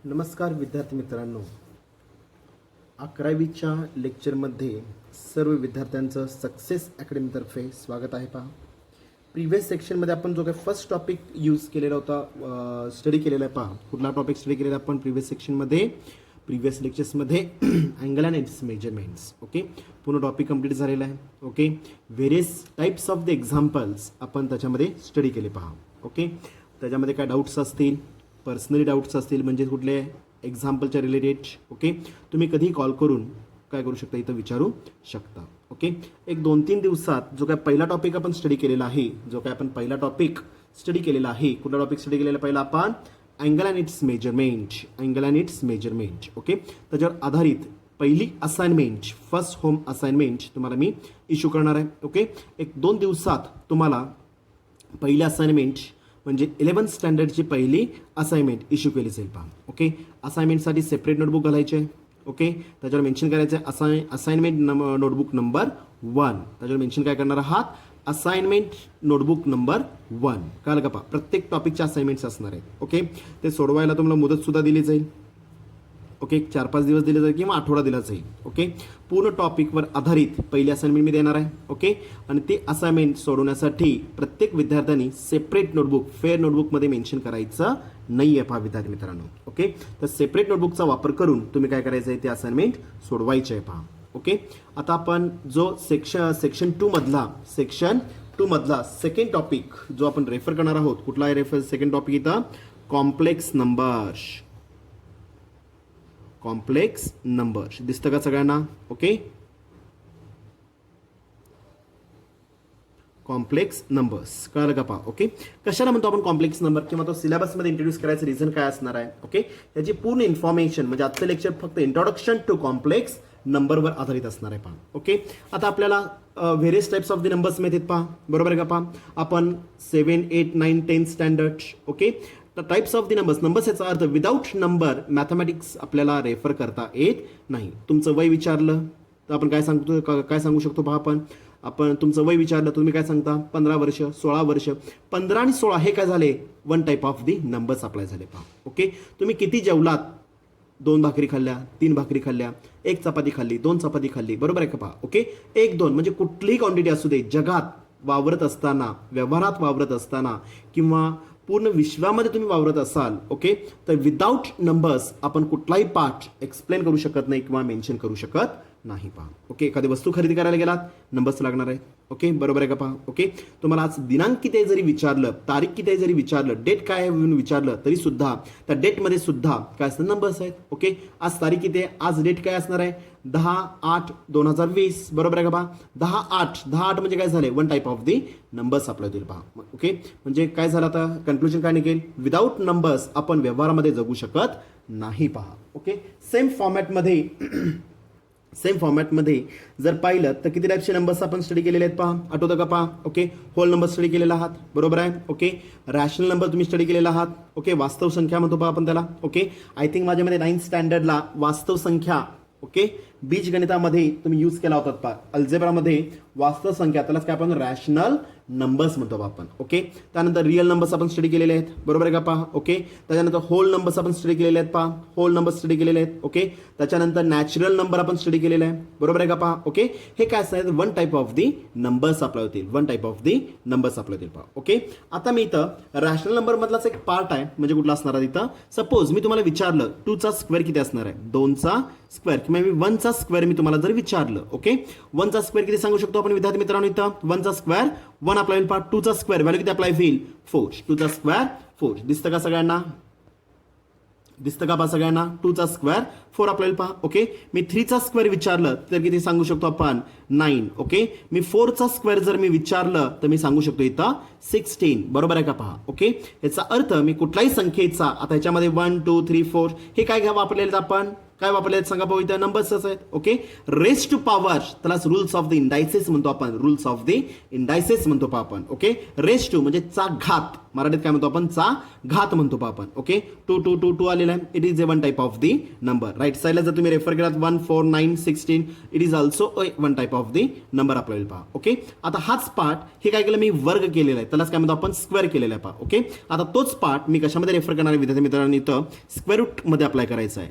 नमस्कार विद्यार्थी मित्रांनो, 11वीच्या लेक्चरमध्ये सर्व विद्यार्थ्यांचं सक्सेस अकॅडमीतर्फे स्वागत आहे. पहा, प्रिव्हियस सेक्शनमध्ये आपण जो काही फर्स्ट टॉपिक यूज केलेला होता, स्टडी केलेला आहे. पहा, कुठला टॉपिक स्टडी केलेला आपण प्रिव्हियस सेक्शनमध्ये, प्रिव्हियस लेक्चर्समध्ये angle and it's measurements. Okay, पूर्ण टॉपिक कंप्लीट झालेला आहे. Okay, various types of the examples आपण त्याच्यामध्ये स्टडी केले. पहा, ओके, त्याच्यामध्ये काय डाऊट्स असतील, पर्सनली डाऊट्स असतील, म्हणजे कुठले एक्झाम्पलच्या रिलेटेड. ओके, तुम्ही कधीही कॉल करून काय करू शकता, इथं विचारू शकता. ओके, एक 2-3 दिवसात जो काय पहिला टॉपिक आपण स्टडी केलेला आहे, कुठला टॉपिक स्टडी केलेला पहिला आपण, angle and it's measurement. Okay, त्याच्यावर आधारित पहिली असाइनमेंट, फर्स्ट होम असाइनमेंट तुम्हाला मी इश्यू करणार आहे. ओके, एक 2 दिवसात तुम्हाला पहिली असाइनमेंट म्हणजे 11th स्टँडर्डची पहिली असाइनमेंट इश्यू केली जाईल. पहा, ओके, असाइनमेंटसाठी सेपरेट नोटबुक घालायचे आहे. ओके, त्याच्यावर मेन्शन करायचं आहे असाइनमेंट नोटबुक नंबर 1. त्याच्यावर मेन्शन काय करणार आहात, असाइनमेंट नोटबुक नंबर 1. कळलं का? पहा, प्रत्येक टॉपिकच्या असाइनमेंट्स असणार आहेत. ओके, ते सोडवायला तुम्हाला मुदतसुद्धा दिली जाईल. ओके, 4-5 दिवस दिले जाईल किंवा आठवडा दिला जाईल. ओके, पूर्ण टॉपिकवर आधारित पहिली असाइनमेंट मी देणार आहे. ओके, आणि ते असाइनमेंट सोडवण्यासाठी प्रत्येक विद्यार्थ्यांनी सेपरेट नोटबुक, फेअर नोटबुकमध्ये मेन्शन करायचं नाही आहे. पहा विद्यार्थी मित्रांनो, ओके, तर सेपरेट नोटबुकचा वापर करून तुम्ही काय करायचं आहे, ते असाइनमेंट सोडवायचे आहे. पहा, ओके, आता आपण जो सेक्शन 2 मधला सेकंड टॉपिक जो आपण रेफर करणार आहोत, कुठला आहे सेकंड टॉपिक इथं, कॉम्प्लेक्स नंबर्स. दिसतं का सगळ्यांना? Okay, complex numbers. कळलं का? पहा, ओके, कशाला म्हणतो आपण कॉम्प्लेक्स नंबर, किंवा तो सिलेबसमध्ये इंट्रोड्यूस करायचं रिझन काय असणार आहे. ओके, त्याची पूर्ण इन्फॉर्मेशन, म्हणजे आजचं लेक्चर फक्त इंट्रोडक्शन टू कॉम्प्लेक्स नंबरवर आधारित असणार आहे. पहा, ओके, आता आपल्याला various types of the numbers माहिती आहेत. पहा, बरोबर आहे का? पहा, आपण 7, 8, 9, 10 standard. Okay, types of the numbers याचा अर्थ विदाउट नंबर मॅथमॅटिक्स आपल्याला रेफर करता येत नाही. तुमचं वय विचारलं तर आपण काय सांगू शकतो. पहा, आपण तुमचं वय विचारलं, तुम्ही काय सांगता, 15 वर्ष, 16 वर्ष. 15 आणि 16 हे काय झाले, one type of the numbers apply झाले. पहा, ओके, तुम्ही किती जेवलात, 2 भाकरी खाल्ल्या, 3 भाकरी खाल्ल्या, 1 चपाती खाल्ली, 2 चपाती खाल्ली, बरोबर आहे का? पहा, ओके, 1-2 म्हणजे कुठलीही क्वांटिटी असू दे, जगात वावरत असताना, व्यवहारात वावरत असताना, किंवा पूर्ण विश्वामध्ये तुम्ही वावरत असाल. ओके, तर विदाउट नंबर्स आपण कुठलाही पार्ट एक्सप्लेन करू शकत नाही किंवा मेन्शन करू शकत नाही. पहा, ओके, एखादी वस्तू खरेदी करायला गेलात, नंबर्स लागणार आहेत. ओके, बरोबर आहे का? पहा, ओके, तुम्हाला आज दिनांक किती जरी विचारलं, तारीख किती जरी विचारलं, डेट काय आहे म्हणून विचारलं, तरी सुद्धा त्या डेटमध्ये सुद्धा काय असतं, नंबर्स आहेत. ओके, आज तारीख किती आहे, आज डेट काय असणार आहे, 10/8/2020. बरोबर आहे का? पहा, 10/8 म्हणजे काय झाले, one type of the numbers apply होतील. पहा, ओके, म्हणजे काय झालं, आता कन्क्लुजन काय निघेल, विदाउट नंबर्स आपण व्यवहारामध्ये जगू शकत नाही. पहा, ओके, सेम फॉर्मॅटमध्ये जर पाहिलं तर किती टाईपचे नंबर्स आपण स्टडी केलेले आहेत. पहा, आठवतं का? पहा, ओके, होल नंबर स्टडी केलेला आहात, बरोबर आहे. ओके, रॅशनल नंबर तुम्ही स्टडी केलेला आहात. ओके, वास्तव संख्या म्हणतो पहा आपण त्याला. ओके, आय थिंक माझ्यामध्ये 9th स्टँडर्डला वास्तव संख्या, ओके, बीजगणितामध्ये तुम्ही यूज केला होता. पहा, अल्जेब्रामध्ये वास्तव संख्या, त्यालाच काय आपण रॅशनल नंबर्स म्हणतो आपण. ओके, त्यानंतर रिअल नंबर्स आपण स्टडी केलेले आहेत, बरोबर आहे का? पहा, ओके, त्याच्यानंतर होल नंबर्स आपण स्टडी केलेले आहेत. पहा, होल नंबर स्टडी केलेले आहेत. ओके, त्याच्यानंतर नॅचरल नंबर आपण स्टडी केलेले आहे, बरोबर आहे का? पहा, ओके, हे काय असणार, one type of the numbers apply होतील. पहा, ओके, आता मी इथं रॅशनल नंबर मधलाच एक पार्ट आहे, म्हणजे कुठला असणार आहे इथं, सपोज मी तुम्हाला विचारलं 2चा स्क्वेअर किती असणार आहे, 2चा स्क्वेअर, किंवा मी 1चा स्क्वेअर मी तुम्हाला जर विचारलं. ओके, 1चा स्क्वेअर किती सांगू शकतो आपण विद्यार्थी मित्रांनो, इथं 1चा स्क्वेअर 1 अप्लाय होईल. 2चा स्क्वेअर व्हॅल्यू किती अप्लाय होईल, 4. 2चा स्क्वेअर 4. दिसतं का सगळ्यांना? 2चा स्क्वेअर 4 अप्लाय होईल. पहा, ओके, मी 3चा स्क्वेअर विचारलं तर किती सांगू शकतो आपण, 9. ओके, मी 4चा स्क्वेअर जर मी विचारलं तर मी सांगू शकतो इथं 16. बरोबर आहे का? पहा, ओके, याचा अर्थ मी कुठल्याही संख्येचा, आता ह्याच्यामध्ये 1, 2, 3, 4 हे काय वापरलेलं आपण, काय वापरले सांगा भाऊ, इथं नंबर्स आहेत. ओके, रेस टू पॉवर, त्यालाच रूल्स ऑफ द इंडायसेस म्हणतो आपण. पहा आपण. ओके, रेस टू म्हणजे चा घात, मराठीत काय म्हणतो आपण, चा घात म्हणतो. पहा आपण. ओके, 2 आलेला आहे, it is a one type of the number, right. Right साईडला जर तुम्ही रेफर केलात 1 4 9 16 it is also one type of the number आपल्याला पहा. ओके, आता हाच पार्ट हे काय केलं मी वर्ग केलेला आहे, त्यालाच काय म्हणतो आपण स्क्वेअर केलेला आहे पहा. ओके, आता तोच पार्ट मी कशामध्ये रेफर करणार आहे विद्यार्थी मित्रांनो, इथं स्क्वेअर रूट मध्ये अप्लाय करायचा आहे.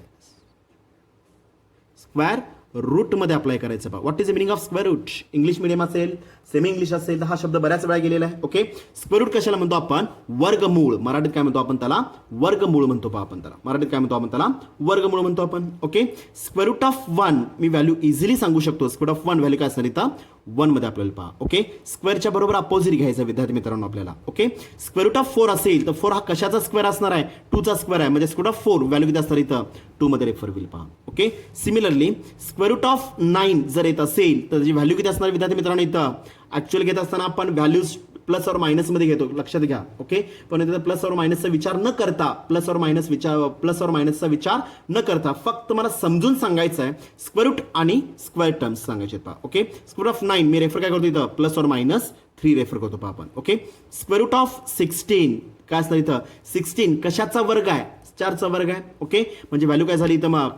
स्क्वेअर रूट मध्ये अप्लाय करायचं पहा. What is the meaning of square root? English medium असेल, सेमी इंग्लिश असेल तर हा शब्द बऱ्याच वेळा गेलेला आहे. ओके, स्क्वेअर रूट कशाला म्हणतो आपण? वर्गमूळ. मराठीत काय म्हणतो आपण त्याला? वर्गमूळ म्हणतो पहा आपण त्याला. मराठीत काय म्हणतो आपण त्याला? वर्गमूळ म्हणतो आपण. ओके, स्क्वेअर रूट ऑफ 1 मी व्हॅल्यू इझिली सांगू शकतो. स्क्वेअर ऑफ 1 व्हॅल्यू काय असणार इथं? 1 मध्ये आपल्याला पहा. ओके, स्क्वेअरच्या बरोबर अपोजिट घ्यायचा विद्यार्थी मित्रांनो आपल्याला. ओके, स्क्वेअर रूट ऑफ 4 असेल तर 4 हा कशाचा स्क्वेअर असणार आहे? 2 चा स्क्वेअर आहे, म्हणजे स्क्वेअर ऑफ 4 व्हॅल्यू किती असणार इथं? 2 मध्ये रेफर होईल पहा. Okay, similarly square root of 9 जर येत असेल तर त्याची व्हॅल्यू किती असणार विद्यार्थी मित्रांनो इथं? ऍक्च्युअल घेत असताना आपण व्हॅल्यूज प्लस और मायनस मध्ये घेतो, लक्षात घ्या. ओके, पण इथे प्लस और मायनसचा विचार न करता प्लस और मायनसचा विचार न करता फक्त मला समजून सांगायचं आहे स्क्वेअर रूट आणि स्क्वेअर टर्म्स सांगायचे पहा. Okay, square of 9 me refer काय करतो इथं? प्लस और मायनस 3 रेफर करतो पहा आपण. ओके, स्क्वेअर रूट ऑफ 16 काय असणार इथं? 16 कशाचा वर्ग आहे? 4चा वर्ग आहे. ओके, म्हणजे व्हॅल्यू काय झाली इथं मग?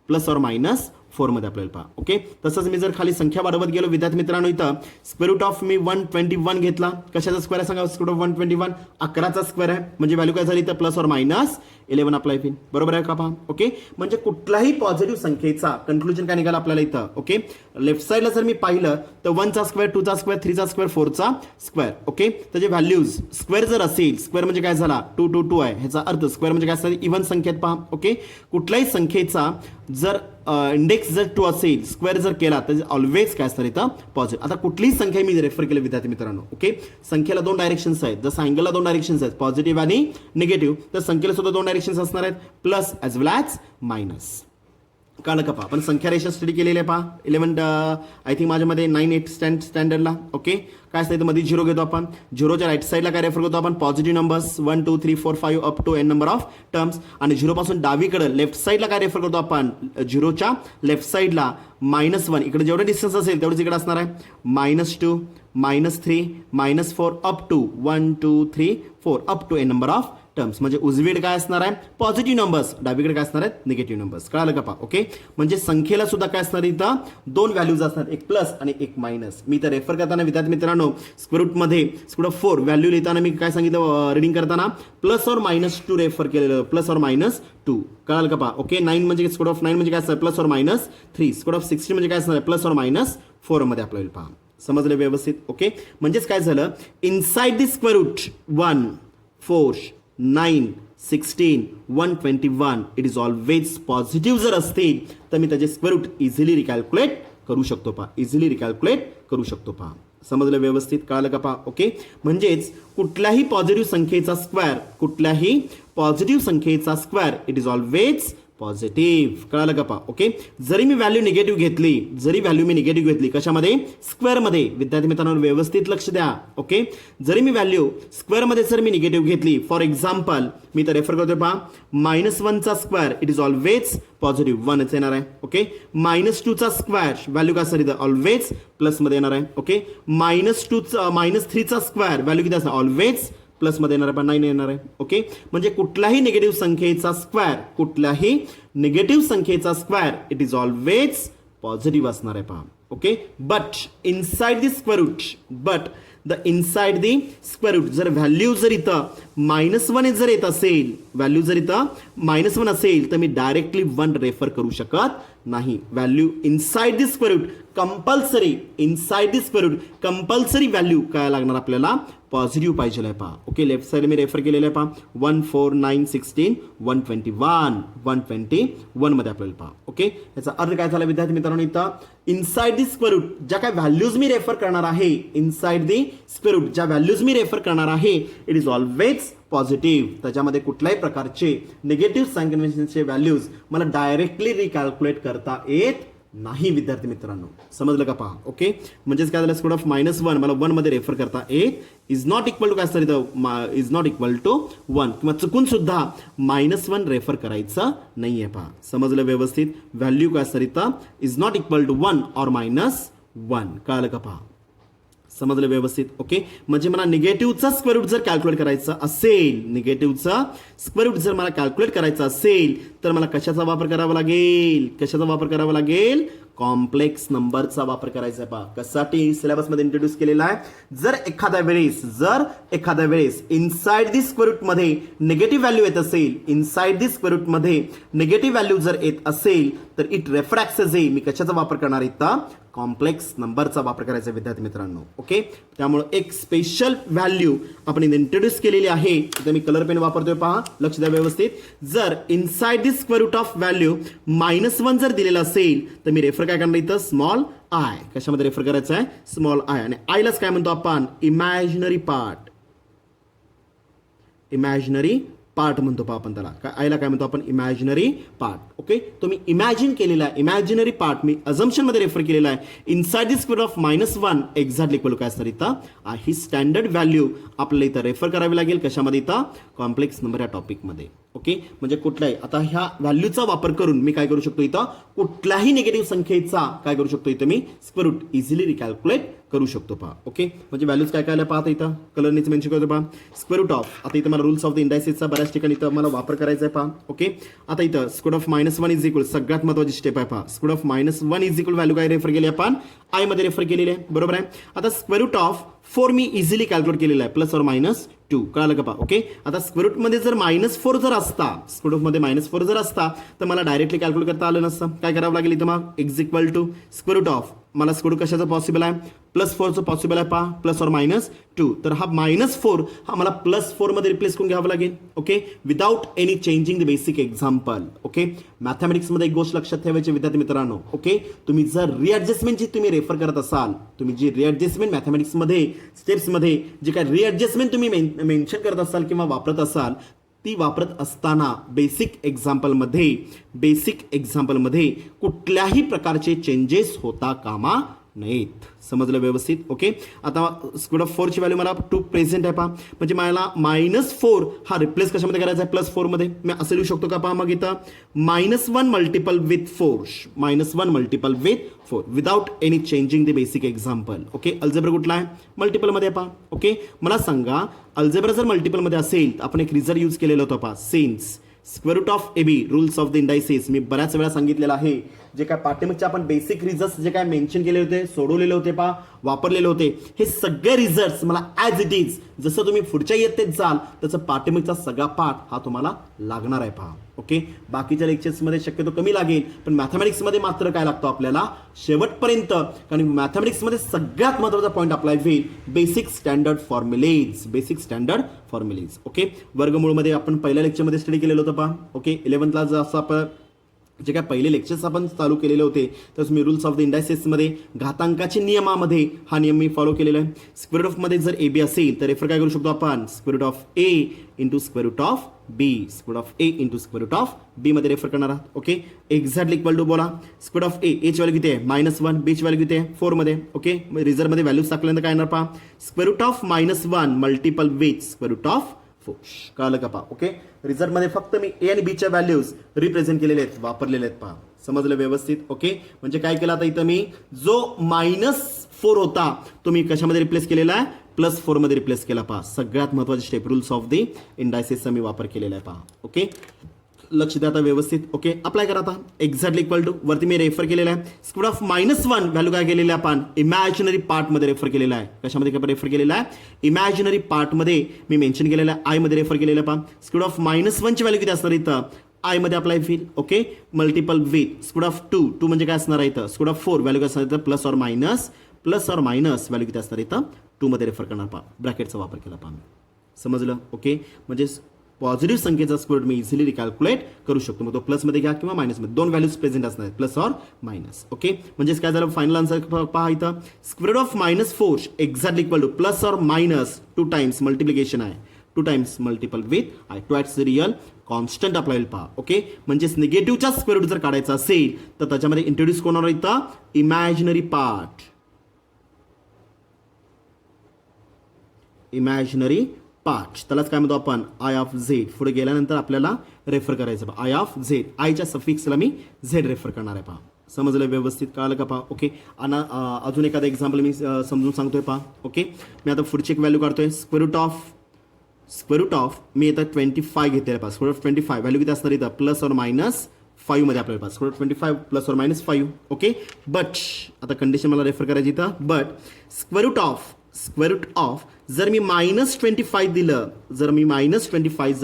प्लस और मायनस 4 मध्ये आपल्याला पहा. ओके, तसंच मी जर खाली संख्या वाढवत गेलो विद्यार्थी मित्रांनो इथं स्क्वेअर रूट ऑफ मी 121 घेतला. कशाचा स्क्वेअर आहे सांगा? स्क्वेअर ऑफ 121 11चा स्क्वेअर आहे, म्हणजे व्हॅल्यू काय झाली इथं? प्लस और मायनस 11 अप्लाय होईल. बरोबर आहे का पहा? ओके, म्हणजे कुठलाही पॉझिटिव्ह संख्येचा कन्क्लुजन काय निघाला आपल्याला इथं? ओके, लेफ्ट साईडला जर मी पाहिलं तर 1चा स्क्वेअर, 2चा स्क्वेअर, 3चा स्क्वेअर, 4चा स्क्वेअर. ओके, त्याचे व्हॅल्यूज स्क्वेअर जर असेल, स्क्वेअर म्हणजे काय झाला? 2 2 2 आहे, ह्याचा अर्थ स्क्वेअर म्हणजे काय असणार? इव्हन संख्येत पहा. ओके, कुठल्याही संख्येचा जर इंडेक्स जर 2 असेल, स्क्वेअर जर केला तर ऑलवेज काय असणार इथं? पॉझिटिव्ह. आता कुठलीही संख्या मी रेफर केली विद्यार्थी मित्रांनो. ओके, संख्येला 2 डायरेक्शन्स आहेत, जसं अँगलला 2 डायरेक्शन्स आहेत, पॉझिटिव्ह आणि निगेटिव्ह, तर संख्येला सुद्धा 2 डायरेक्शन्स असणार आहेत, प्लस ॲज वेल ॲज मायनस. कळलं का पहा? आपण संख्या रेषा स्टडी केलेली आहे पहा. 11 आय थिंक माझ्यामध्ये 9-8 स्टँडर्डला. ओके, काय असतं इथं मध्ये 0 घेतो आपण. 0च्या राईट साईडला काय रेफर करतो आपण? Positive numbers 1 2 3 4 5 up to N number of terms. आणि 0 पासून डावीकडे लेफ्ट साईडला काय रेफर करतो आपण? 0च्या लेफ्ट साईडला -1. इकडे जेवढे डिस्टन्स असेल तेवढेच इकडे असणार आहे. -2 -3 -4 up to 1 2 3 4 up to N number of terms. म्हणजे उजवीकडे काय असणार आहे? पॉझिटिव्ह नंबर्स, डावीकडे काय असणार आहेत? Negative numbers. कळालं का पहा? ओके, म्हणजे संख्येला सुद्धा काय असणार इथं? 2 व्हॅल्यूज असणार, एक प्लस आणि एक मायनस. मी तर रेफर करताना विद्यार्थी मित्रांनो स्क्वेअर रूट मध्ये स्क्वेअर ऑफ 4 व्हॅल्यू लिहिताना मी काय सांगितलं रीडिंग करताना? प्लस और मायनस 2 रेफर केलेलं, प्लस और मायनस 2. कळालं का पहा? ओके, 9 म्हणजे स्क्वेअर ऑफ 9 म्हणजे काय असणार? प्लस और मायनस 3. स्क्वेअर ऑफ 16 म्हणजे काय असणार? प्लस और मायनस 4 मध्ये आपल्याला पहा. समजलं व्यवस्थित? ओके, म्हणजेच काय झालं? Inside the square root 1 4 9 16 121 it is always positive जर असतील तर मी त्याचे स्क्वेअर रूट इझिली रिकॅल्क्युलेट करू शकतो पहा. इझिली रिकॅल्क्युलेट करू शकतो पहा. समजलं व्यवस्थित? कळालं का पहा? ओके, म्हणजेच कुठल्याही पॉझिटिव्ह संख्येचा square it is always positive. कळालं का पहा? ओके, जरी मी व्हॅल्यू निगेटिव्ह घेतली कशामध्ये? स्क्वेअरमध्ये. विद्यार्थी मित्रांनो व्यवस्थित लक्ष द्या. ओके, जरी मी व्हॅल्यू स्क्वेअरमध्ये जर मी निगेटिव्ह घेतली, फॉर एक्झाम्पल मी तर रेफर करतोय पहा, -1चा square it is always positive, 1च येणार आहे. ओके, -2चा स्क्वेअर व्हॅल्यू काय असणार इथं? ऑलवेज प्लसमध्ये येणार आहे. ओके, -3चा स्क्वेअर व्हॅल्यू किती असणार? ऑलवेज प्लसमध्ये येणार आहे, पण 9 येणार आहे. ओके, म्हणजे कुठल्याही निगेटिव्ह संख्येचा square it is always positive असणार आहे पहा. Okay, but inside the square root जर व्हॅल्यू जर इथं -1 जर येत असेल, व्हॅल्यू जर इथं -1 असेल तर मी डायरेक्टली 1 रेफर करू शकत नाही. Value inside the square root compulsory value काय लागणार आपल्याला? पॉझिटिव्ह पाहिजे आहे पहा. ओके, लेफ्ट साईड मी रेफर केलेलं आहे पहा. 1 4 9 16 121 मध्ये आपल्याला पहा. ओके, याचा अर्थ काय झाला विद्यार्थी मित्रांनो? इथं इनसाइड द स्क्वेअर रूट ज्या काय व्हॅल्यूज मी रेफर करणार आहे, इट इज ऑलवेज पॉझिटिव्ह. त्याच्यामध्ये कुठल्याही प्रकारचे निगेटिव्ह सायन्सचे व्हॅल्यूज मला डायरेक्टली रिकॅल्क्युलेट करता येत नाही विद्यार्थी मित्रांनो. समजलं का पहा? ओके, म्हणजेच काय झालं? स्क्वेअर ऑफ -1 मला 1 मध्ये रेफर करता येत इज नॉट इक्वल टू काय असतं इथं? इज नॉट इक्वल टू 1 किंवा चुकून सुद्धा -1 रेफर करायचं नाहीये पहा. समजलं व्यवस्थित? व्हॅल्यू काय असतं इथं? इज नॉट इक्वल टू 1 और -1. कळालं का पहा? समजलं व्यवस्थित? ओके, म्हणजे मला निगेटिव्हचा स्क्वेअर रूट जर कॅल्क्युलेट करायचं असेल, निगेटिव्हचा स्क्वेअर रूट जर मला कॅल्क्युलेट करायचा असेल तर मला कशाचा वापर करावा लागेल? कशाचा वापर करावा लागेल? कॉम्प्लेक्स नंबरचा वापर करायचा आहे. पहा कशासाठी सिलेबसमध्ये इंट्रोड्यूस केलेला आहे. जर एखाद्या वेळेस इनसाइड दी स्क्वेअर रूट मध्ये निगेटिव्ह व्हॅल्यू येत असेल, इनसाइड दी स्क्वेअर रूट मध्ये निगेटिव्ह व्हॅल्यू जर येत असेल तर इट रेफरॅक्स जे मी कशाचा वापर करणार इथं? कॉम्प्लेक्स नंबरचा वापर करायचा विद्यार्थी मित्रांनो. ओके, त्यामुळे एक स्पेशल व्हॅल्यू आपण इंट्रोड्यूस केलेली आहे. इथे मी कलर पेन वापरतोय, पहा लक्ष द्या व्यवस्थित. जर inside the square root of value -1 जर दिलेला असेल तर मी रेफर काय करणार इथं? Small I. कशामध्ये रेफर करायचं आहे? Small I. आणि आयलाच काय म्हणतो आपण? Imaginary part. इमॅजिनरी पार्ट म्हणतो पहा आपण त्याला. काय आयला काय म्हणतो आपण? Imaginary part. ओके, तो मी इमॅजिन केलेला आहे इमॅजिनरी पार्ट मी अझम्पशन मध्ये रेफर केलेला आहे. Inside the square of -1 exactly equal काय असणार इथं? ही स्टँडर्ड व्हॅल्यू आपल्याला इथं रेफर करावी लागेल. कशामध्ये इथं? कॉम्प्लेक्स नंबर या टॉपिकमध्ये. ओके, म्हणजे कुठलाही आता ह्या व्हॅल्यूचा वापर करून मी काय करू शकतो इथं? कुठल्याही निगेटिव्ह संख्येचा काय करू शकतो इथं? मी स्क्वेअर रूट इझिली रिकॅल्क्युलेट करू शकतो. पहा ओके, म्हणजे व्हॅल्यूज काय काय पाहता इथं कलरनेच मेन्शन करतो. पहा स्क्वेअर रूट ऑफ, आता इथं मला रूल्स ऑफ द इंडायसेसचा बऱ्याच ठिकाणी इथं मला वापर करायचा आहे. पहा ओके, आता इथं स्क्वेअर ऑफ -1 इज इक्वल, सगळ्यात महत्त्वाची स्टेप आहे. पहा square of -1 is equal value काय रेफर केली आपण? आय मध्ये रेफर केलेली आहे, बरोबर आहे. आता स्क्वेअर रूट ऑफ 4 मी इझिली कॅल्क्युलेट केलेला आहे, प्लस और -2. कळालं का? पहा ओके, आता स्क्वेअर रूट मध्ये जर -4 जर असता, स्क्वेअर रूट मध्ये -4 जर असता तर मला डायरेक्टली कॅल्क्युलेट करता आलं नसतं. काय करावं लागेल इथं? मग x equal to square root of, मला स्क्वेअर रूट कशाचं पॉसिबल आहे? +4चं पॉसिबल आहे. पहा प्लस और -2, तर हा -4 हा मला +4 मध्ये रिप्लेस करून घ्यावं लागेल. Okay, without any changing the basic example. Okay, मॅथमॅटिक्समध्ये एक गोष्ट लक्षात ठेवायची विद्यार्थी मित्रांनो. ओके, तुम्ही जर रिॲडजस्टमेंटची तुम्ही रेफर करत असाल, तुम्ही जी रिॲडजस्टमेंट मॅथमॅटिक्समध्ये स्टेप्समध्ये जे काय रिॲडजस्टमेंट तुम्ही मेन्शन करत असाल किंवा वापरत असाल, ती वापरत असताना बेसिक एक्झाम्पलमध्ये कुठल्याही प्रकारचे चेंजेस होता कामा नाहीत. समजलं व्यवस्थित? ओके, आता स्क्वेअर ऑफ 4 ची व्हॅल्यू मला 2 प्रेझेंट आहे. पहा म्हणजे मला -4 हा रिप्लेस कशामध्ये करायचा आहे? +4 मध्ये. मी असं लिहू शकतो का? पहा मग इथं -1 multiple with 4 without any changing the basic example. Okay, algebra कुठला आहे? मल्टिपलमध्ये. पहा ओके, मला सांगा अल्जेब्रा जर मल्टिपलमध्ये असेल तर आपण एक रिझल्ट यूज केलेला होता. पहा since square root of AB rules of the indices मी बऱ्याच वेळा सांगितलेलं आहे. जे काय पाठ्यपुस्तकाचे आपण बेसिक रिझल्ट्स जे काय मेन्शन केले होते, सोडवलेले होते, पहा वापरलेले होते, हे सगळे रिझल्ट्स मला ॲज इट इज जसं तुम्ही पुढच्या इयत्तेत जाल तसं पाठ्यपुस्तकाचा सगळा पाठ हा तुम्हाला लागणार आहे. पहा ओके, बाकीच्या लेक्चर्समध्ये शक्यतो कमी लागेल, पण मॅथमॅटिक्समध्ये मात्र काय लागतो आपल्याला शेवटपर्यंत. कारण मॅथमॅटिक्समध्ये सगळ्यात महत्त्वाचा पॉईंट अप्लाय होईल बेसिक स्टँडर्ड फॉर्म्युलेज. ओके, वर्गमूळमध्ये आपण पहिल्या लेक्चरमध्ये स्टडी केलेलं होतं. पहा ओके, 11thला जसं आपण जे काय पहिले लेक्चर्स आपण चालू केलेले होते तसं मी रूल्स ऑफ द इंडायसेसमध्ये घातांकाच्या नियमामध्ये हा नियम मी फॉलो केलेला आहे. स्क्वेअर ऑफमध्ये जर AB असेल तर रेफर काय करू शकतो आपण? Square root of A into square root of B. Square of A into square root of B मध्ये रेफर करणार आहात. ओके, एक्झॅक्टली इक्वल टू बोला स्क्वेअर ऑफ A ची व्हॅल्यू किती आहे? -1. B ची व्हॅल्यू किती आहे? 4 मध्ये. ओके, रिझल्टमध्ये व्हॅल्यूज टाकल्यानंतर काय येणार? पहा square root of -1 multiple with square root of 4. कळलं का? पहा ओके, रिझल्टमध्ये फक्त मी A आणि B च्या व्हॅल्यूज रिप्रेझेंट केलेले आहेत, वापरलेले आहेत. पहा समजलं व्यवस्थित? ओके, म्हणजे काय केलं आता इथं मी जो -4 होता तो मी कशामध्ये रिप्लेस केलेला आहे? +4 मध्ये रिप्लेस केला. पहा सगळ्यात महत्त्वाची स्टेप रूल्स ऑफ द इंडायसेसचा मी वापर केलेला आहे. पहा ओके, लक्ष द्या आता व्यवस्थित. ओके, अप्लाय करा आता. एक्झॅक्टली इक्वल टू वरती मी रेफर केलेला आहे. स्क्वेअर ऑफ -1 व्हॅल्यू काय केलेली आहे आपण? इमॅजिनरी पार्टमध्ये रेफर केलेला आहे. कशामध्ये रेफर केलेला आहे? इमॅजिनरी पार्टमध्ये मी मेन्शन केलेला आहे, आय मध्ये रेफर केलेला आहे. पहा स्क्वेअर ऑफ -1 ची व्हॅल्यू किती असणार इथं? आय मध्ये अप्लाय होईल. Okay, multiple with square of 2 म्हणजे काय असणार आहे इथं? स्क्वेअर ऑफ 4 व्हॅल्यू काय असणार इथं? प्लस और मायनस व्हॅल्यू किती असणार इथं? 2 मध्ये रेफर करणार. पहा ब्रॅकेटचा वापर केला. पहा समजलं? ओके, म्हणजे पॉझिटिव्ह संख्येचा स्क्वेअर मी इझिली रिकॅल्क्युलेट करू शकतो. मग तो प्लसमध्ये घ्या किंवा मायनसमध्ये, दोन व्हॅल्यूज प्रेझेंट असणार आहेत, प्लस और मायनस. ओके, म्हणजेच काय झालं? फायनल आन्सर पहा इथं square of -4 exactly equal to plus और मायनस 2 टाइम्स मल्टिप्लिकेशन आहे, 2 times multiple with I to real constant apply होईल. पहा ओके, म्हणजेच निगेटिव्हचा स्क्वेअर रूट जर काढायचा असेल तर त्याच्यामध्ये इंट्रोड्यूस कोण होणार इथं? इमॅजिनरी पार्ट, त्यालाच काय म्हणतो आपण? I of Z. पुढे गेल्यानंतर आपल्याला रेफर करायचं आय ऑफ झेड, आयच्या सफिक्सला मी झेड रेफर करणार आहे. पहा समजलं व्यवस्थित, कळालं का पहा. ओके, आणि अजून एखादा एक्झाम्पल मी समजून सांगतोय पहा. ओके, मी आता पुढची एक व्हॅल्यू काढतोय. स्क्वेअर रूट ऑफ मी आता 25 घेतलेलं पहा. स्क्वेअर ऑफ 25 व्हॅल्यू किती असणार इथं, प्लस और मायनस 5 मध्ये आपल्याला पहा. स्क्वेअर ऑफ 25 प्लस और मायनस 5. ओके, बट आता कंडिशन मला रेफर करायची इथं. बट स्क्वेअर रूट ऑफ जर मी -25 दिलं, जर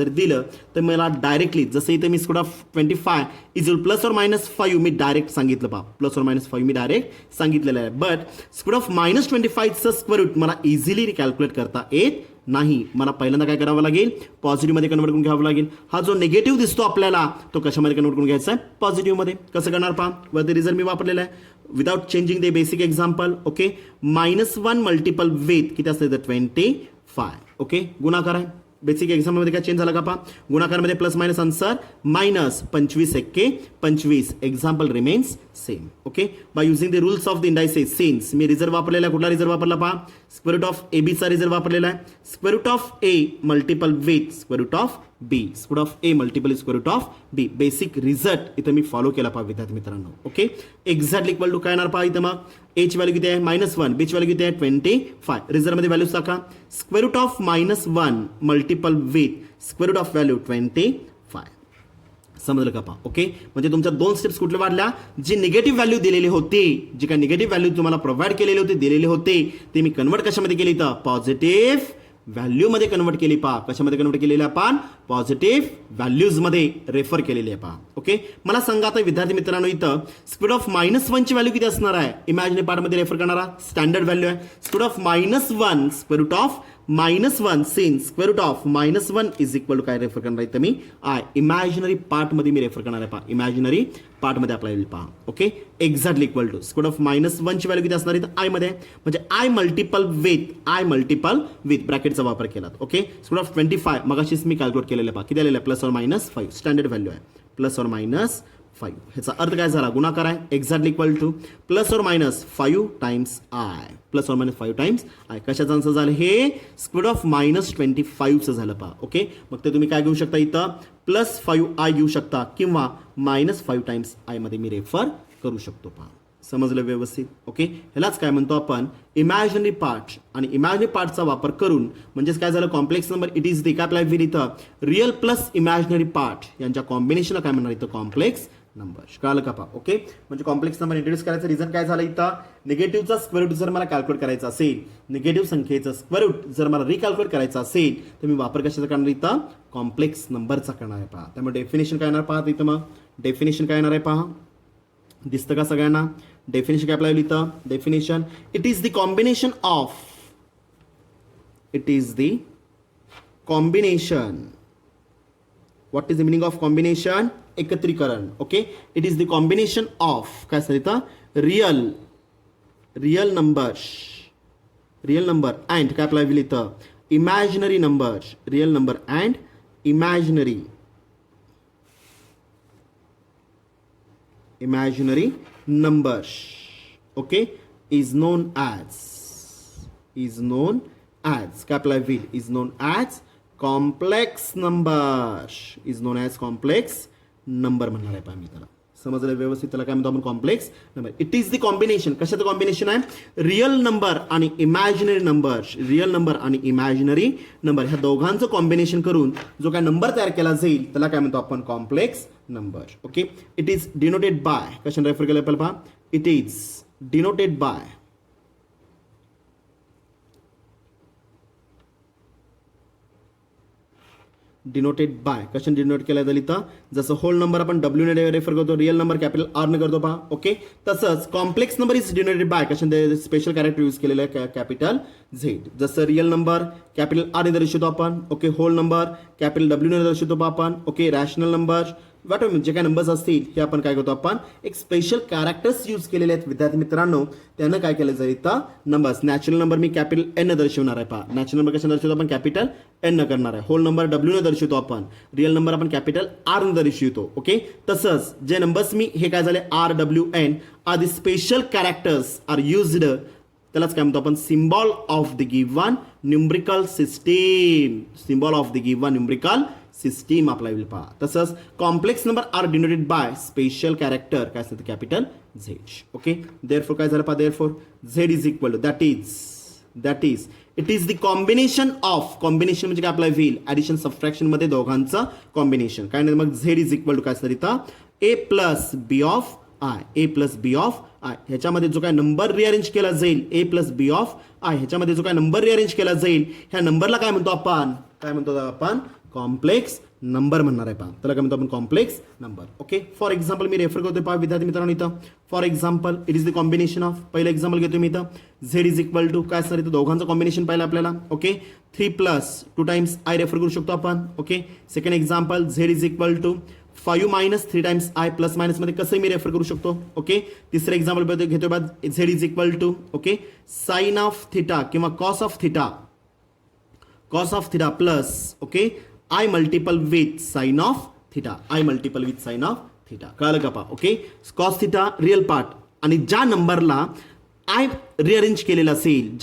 दिलं तर मला डायरेक्टली, जसं इथे मी स्क्वेअर ऑफ 25 इज प्लस और मायनस 5 मी डायरेक्ट सांगितलं पहा. प्लस और मायनस 5 मी डायरेक्ट सांगितलेलं आहे. बट स्क्वेअर ऑफ -25चं स्क्वेअर रूट मला इझिली कॅल्क्युलेट करता येत नाही. मला पहिल्यांदा काय करावं लागेल, पॉझिटिव्हमध्ये कन्वर्ट करून घ्यावं लागेल. हा जो निगेटिव्ह दिसतो आपल्याला तो कशामध्ये कन्वर्ट करून घ्यायचा आहे, पॉझिटिव्हमध्ये. कसं करणार पहा, वरती रिझल्ट मी वापरलेला आहे without changing the basic example. Okay, -1 multiple with किती असतं इथं 25. ओके, गुणाकार आहे. बेसिक एक्झाम्पलमध्ये काय चेंज झाला का पहा, गुणाकारमध्ये प्लस मायनस आन्सर -25 एक्के 25. Example remains same. Okay, by using the rules of the indices, since me result वापरलेला आहे. कुठला रिझल्ट वापरला पहा, स्क्वेअर रूट ऑफ ए बीचा रिझल्ट वापरलेला आहे. Square root of A multiple with square root of B, square of A multiple square root of B. Basic result इथं मी फॉलो केला पहा विद्यार्थी मित्रांनो. ओके, एक्झॅक्टली इक्वल टू काय येणार पहा इथं, मग एची व्हॅल्यू किती आहे -1, बीची व्हॅल्यू किती आहे 25. रिझल्टमध्ये व्हॅल्यूज टाका. Square root of -1 multiple with square root of value 25. समजलं का पहा. ओके, म्हणजे तुमच्या 2 स्टेप्स कुठल्या वाढल्या, जी निगेटिव्ह व्हॅल्यू दिलेली होती, जी काय निगेटिव्ह व्हॅल्यू तुम्हाला प्रोव्हाइड केलेली होती, दिलेले होते, ते मी कन्वर्ट कशामध्ये केली तर पॉझिटिव्ह व्हॅल्यूमध्ये कन्वर्ट केली पहा. कशामध्ये कन्वर्ट केलेली आपण, पॉझिटिव्ह व्हॅल्यूजमध्ये रेफर केलेली आहे पहा. ओके, मला सांगा आता विद्यार्थी मित्रांनो, इथं स्क्वेअर ऑफ -1 ची व्हॅल्यू किती असणार आहे, इमॅजिनरी पार्टमध्ये रेफर करणारा स्टँडर्ड व्हॅल्यू आहे. Square of -1 square root of -1 since square root of -1 is equal to काय रेफर करणार आहे तर मी आय, इमॅजिनरी पार्टमध्ये मी रेफर करणार आहे पहा. इमॅजिनरी पार्टमध्ये आपल्याला येईल पहा. Okay, exactly equal to square of -1 ची व्हॅल्यू किती असणार आहे तर आय मध्ये, म्हणजे आय मल्टिपल विथ ब्रॅकेटचा वापर केला. ओके, स्क्वेअर ऑफ 25 मगाशीच मी कॅल्क्युलेट केलेलं पहा. किती आलेलं आहे, प्लस और मायनस 5 स्टँडर्ड व्हॅल्यू आहे, प्लस और मायनस 5. ह्याचा अर्थ काय झाला, गुणाकार आहे. एक्झॅक्टली इक्वल टू प्लस और मायनस 5 टाइम्स आय, प्लस और मायनस 5 टाइम्स आय. कशाचं आन्सर झालं हे, स्क्वेअर ऑफ -25चं झालं पहा. ओके, मग ते तुम्ही काय घेऊ शकता इथं, +5 आय घेऊ शकता किंवा -5 टाइम्स आय मध्ये मी रेफर करू शकतो पहा. समजलं व्यवस्थित. ओके, ह्यालाच काय म्हणतो आपण, इमॅजिनरी पार्ट. आणि इमॅजिनरी पार्टचा वापर करून म्हणजेच काय झालं, complex number it is the काय आपल्या विल इथं रिअल प्लस इमॅजिनरी पार्ट यांच्या कॉम्बिनेशनला काय म्हणणार इथं कॉम्प्लेक्स नंबर. कळालं का पहा. ओके, म्हणजे कॉम्प्लेक्स नंबर इंट्रोड्यूस करायचं रिझन काय झालं इथं, निगेटिव्हचा स्क्वेअर रूट जर मला कॅल्क्युलेट करायचा असेल, निगेटिव्ह संख्येचं स्क्वेअर रूट जर मला रिकॅल्क्युलेट करायचं असेल तर मी वापर कशाचा करणार इथं, कॉम्प्लेक्स नंबरचा करणार आहे पहा. त्यामुळे डेफिनेशन काय येणार पहा इथं, मग डेफिनेशन काय येणार आहे पहा, दिसतं का सगळ्यांना. डेफिनेशन काय आपल्याला इथं, definition it is the combination of, it is the combination. What is the meaning of combination, एकत्रीकरण. Okay, it is the combination of काय असतं इथं, रिअल नंबर अँड काय आपल्याला इथं imaginary number, real number and imaginary numbers. Okay, is known as काय आपला will is known as complex number, is known as complex number म्हणणार आहे मी त्याला. समजलं व्यवस्थित, त्याला काय म्हणतो आपण complex number. It is the combination, कशाचं कॉम्बिनेशन आहे, रिअल नंबर आणि इमॅजिनरी नंबर. रिअल नंबर आणि इमॅजिनरी नंबर ह्या दोघांचं कॉम्बिनेशन करून जो काय नंबर तयार केला जाईल त्याला काय म्हणतो आपण complex number. Okay, it is denoted by, कशाने रेफर केलं आपल्याला पहा, इट इज डिनोटेड बाय कशाने डिनोट केला जाईल इथं, जसं होल नंबर आपण डब्ल्यू ने रेफर करतो, रिअल नंबर कॅपिटल आर ने करतो पहा. ओके, तसंच complex number is denoted by कशाने स्पेशल कॅरेक्टर यूज केलेलं आहे कॅपिटल झेड. जसं रिअल नंबर कॅपिटल आर ने दर्शवतो आपण. Okay, whole number capital W ने दर्शवतो आपण. ओके, रॅशनल नंबर वाट जे काय नंबर्स असतील हे आपण काय करतो, आपण एक स्पेशल कॅरेक्टर्स यूज केलेले आहेत विद्यार्थी मित्रांनो. त्यानं काय केलं जाईल इथं नंबर्स. नॅचरल नंबर मी कॅपिटल एन दर्शवणार आहे पहा. नॅचरल नंबर कशाने दर्शवतो आपण, कॅपिटल एन न करणार आहे. होल नंबर डब्ल्यू ने दर्शवतो आपण. रिअल नंबर आपण कॅपिटल आर ने दर्शवतो. ओके, तसंच जे नंबर्स मी हे काय झाले R W N are the special characters are used, त्यालाच काय म्हणतो आपण symbol of the given numerical system. Symbol of the given numerical system आपल्याला होईल पहा. तसंच complex number are denoted by special character काय असतं कॅपिटल झेड. ओके देअरफॉर काय झालं पहा therefore Z is equal to that is it is the combination of combination म्हणजे काय आपल्याला होईल ॲडिशन सबट्रॅक्शन मध्ये दोघांचं कॉम्बिनेशन काय नाही मग झेड इज इक्वल टू काय असतं इथं ए प्लस बी ऑफ आय ह्याच्यामध्ये जो काय नंबर रिअरेंज केला जाईल ए प्लस बी ऑफ आय ह्याच्यामध्ये जो काय नंबर रिअरेंज केला जाईल ह्या नंबरला काय म्हणतो आपण कॉम्प्लेक्स नंबर म्हणणार आहे पहा त्याला काय म्हणतो आपण complex number. Okay for example me refer करतोय पहा विद्यार्थी मित्रांनो इथं for example it is the combination of पहिलं एक्झाम्पल घेतो मी इथं झेड इज इक्वल टू काय असणार इथं दोघांचं कॉम्बिनेशन पाहिलं आपल्याला. Okay 3 plus 2 times I refer करू शकतो आपण. Okay second example Z is equal to 5 minus 3 times I plus minus मध्ये कसं मी रेफर करू शकतो. ओके तिसरं एक्झाम्पल घेतोय बा Z is equal to okay sine of theta किंवा cos of theta plus okay i multiple with sine of theta कळलं का पहा. Okay cos theta real part आणि ज्या नंबरला आय रिअरेंज केलेला असेल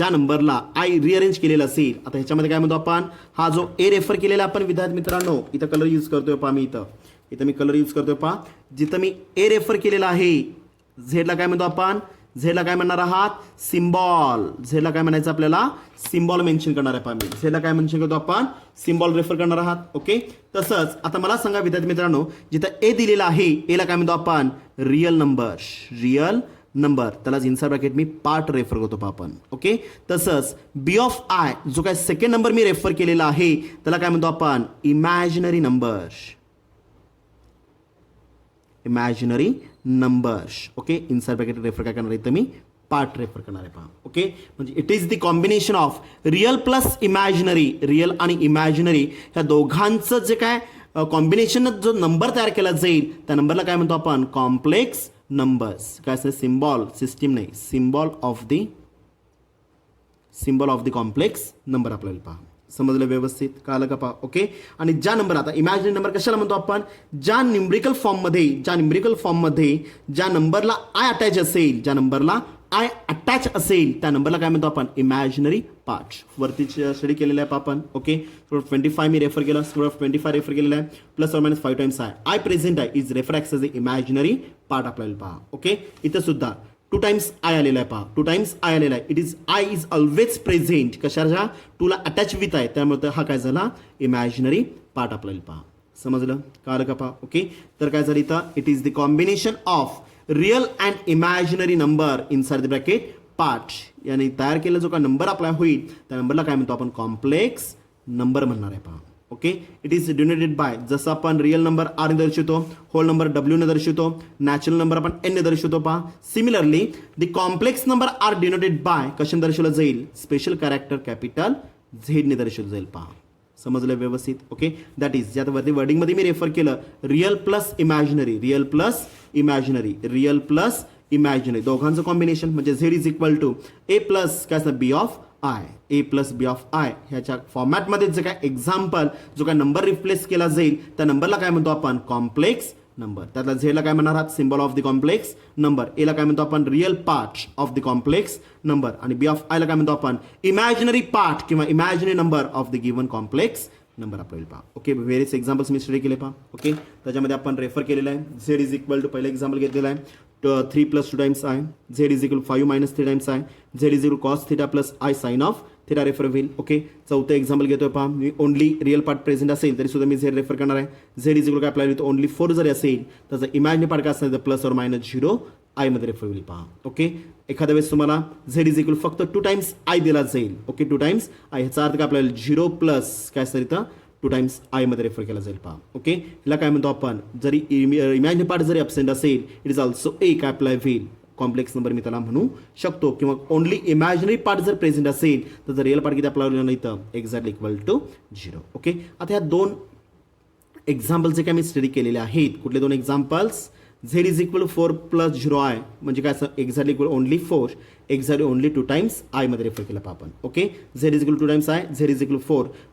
आता ह्याच्यामध्ये काय म्हणतो आपण हा जो ए रेफर केलेला आपण विद्यार्थी मित्रांनो इथं कलर यूज करतोय पहा मी इथं मी कलर यूज करतोय पहा जिथं मी ए रेफर केलेला आहे झेडला काय म्हणतो आपण झेडला काय म्हणणार आहात झेडला काय म्हणायचं आपल्याला सिम्बॉल मेन्शन करणार आहे पहा मी झेडला काय मेन्शन करतो आपण सिम्बॉल रेफर करणार आहात. ओके तसंच आता मला सांगा विद्यार्थी मित्रांनो जिथं ए दिलेला आहे एला काय म्हणतो आपण रिअल नंबर त्याला इनसाइड ब्रॅकेट मी पार्ट रेफर करतो पहा आपण. ओके तसंच बी ऑफ आय जो काय सेकंड नंबर मी रेफर केलेला आहे त्याला काय म्हणतो आपण imaginary numbers. Okay inside bracket refer काय करणार आहे तर मी पार्ट रेफर करणार आहे पहा. ओके म्हणजे it is the combination of real plus imaginary real आणि इमॅजिनरी ह्या दोघांचं जे काय कॉम्बिनेशन जो नंबर तयार केला जाईल त्या नंबरला काय म्हणतो आपण कॉम्प्लेक्स नंबर्स. काय असतं सिम्बॉल सिस्टीम नाही symbol of the complex number आपल्याला पहा. समजलं व्यवस्थित कळलं का पहा. ओके आणि ज्या नंबर आता इमॅजिनरी नंबर कशाला म्हणतो आपण ज्या न्यूमरिकल फॉर्ममध्ये ज्या नंबरला आय अटॅच असेल त्या नंबरला काय म्हणतो आपण इमॅजिनरी पार्ट. वरती स्टडी केलेला आहे आपण. ओके 25 मी रेफर केला 25 रेफर केलेला आहे plus or minus 5 times i present आहे इज रेफर ॲक्स एज ए इमॅजिनरी पार्ट आपल्याला पहा. ओके इथं सुद्धा 2 टाइम्स आय आलेला आहे पहा it is I is always present कशाच्या 2 ला अटॅच विथ आहे त्यामुळे हा काय झाला इमॅजिनरी पार्ट आपल्याला पहा. समजलं कळलं का पहा. ओके तर काय झालं इथं it is the combination of real and imaginary number inside the bracket part याने तयार केलेला जो काय नंबर आपला होईल त्या नंबरला काय म्हणतो आपण कॉम्प्लेक्स नंबर म्हणणार आहे पहा. Okay it is denoted bye जसं आपण रिअल नंबर आर ने दर्शवतो होल नंबर डब्ल्यू ने दर्शवतो नॅचरल नंबर आपण एन ने दर्शवतो पहा. Similarly the complex number are denoted by कशाने दर्शवलं जाईल स्पेशल कॅरेक्टर कॅपिटल झेड ने दर्शवलं जाईल पहा. समजलं व्यवस्थित. ओके दॅट इज ज्या वरती वर्डिंगमध्ये मी रेफर केलं रिअल प्लस इमॅजिनरी दोघांचं कॉम्बिनेशन म्हणजे Z is equal to A plus काय असतं बी ऑफ आय ह्याच्या फॉर्मॅटमध्ये जे काय एक्झाम्पल जो काय नंबर रिप्लेस केला जाईल त्या नंबरला काय म्हणतो आपण कॉम्प्लेक्स नंबर. त्यातला झेडला काय म्हणणार आहात symbol of the complex number एला काय म्हणतो आपण real part of the complex number आणि बी ऑफ आयला काय म्हणतो आपण इमॅजिनरी पार्ट किंवा imaginary number of the given complex number आपल्याला पहा. ओके व्हेरियस एक्झाम्पल्स मी स्टडी केले पहा. ओके त्याच्यामध्ये आपण रेफर केलेलं आहे झेड इज इक्वल टू पहिलं एक्झाम्पल घेतलेलं आहे 3 plus 2 times I Z is equal 5 minus 3 times I Z is equal cos theta plus I sine of theta refer होईल. ओके चौथं एक्झाम्पल घेतोय पहा मी ओनली रिअल पार्ट प्रेझेंट असेल तरी सुद्धा मी झेड रेफर करणार आहे झेड इज इक्वल काय आपल्याला विथ ओनली 4 जरी असेल त्याचा इमॅजिनरी पार्ट काय असणार प्लस और मायनस 0 आय मध्ये रेफर होईल पहा. ओके एखाद्या वेळेस तुम्हाला झेड इज इक्वल फक्त 2 टाइम्स आय दिला जाईल. ओके 2 टाइम्स आय ह्याचा अर्थ काय आपल्याला 0 प्लस काय असतं इथं 2 टाइम्स आय मध्ये रेफर केला जाईल पहा. ओके ह्याला काय म्हणतो आपण जरी इमॅजिनरी पार्ट जरी अब्सेंट असेल इट इज ऑल्सो ए काय अप्लाय होईल कॉम्प्लेक्स नंबर मी त्याला म्हणू शकतो किंवा ओनली इमॅजिनरी पार्ट जर प्रेझेंट असेल तर जर रिअल पार्ट किती अप्लाय होईल नाही तर एक्झॅक्टली इक्वल टू 0. ओके आता ह्या 2 एक्झाम्पल जे काय मी स्टडी केलेले आहेत कुठले 2 examples Z is equal 4 plus 0 I म्हणजे काय असं exactly equal only 4 exactly only 2 times I मध्ये रेफर केला पहा आपण. Okay Z is equal 2 times I Z is equal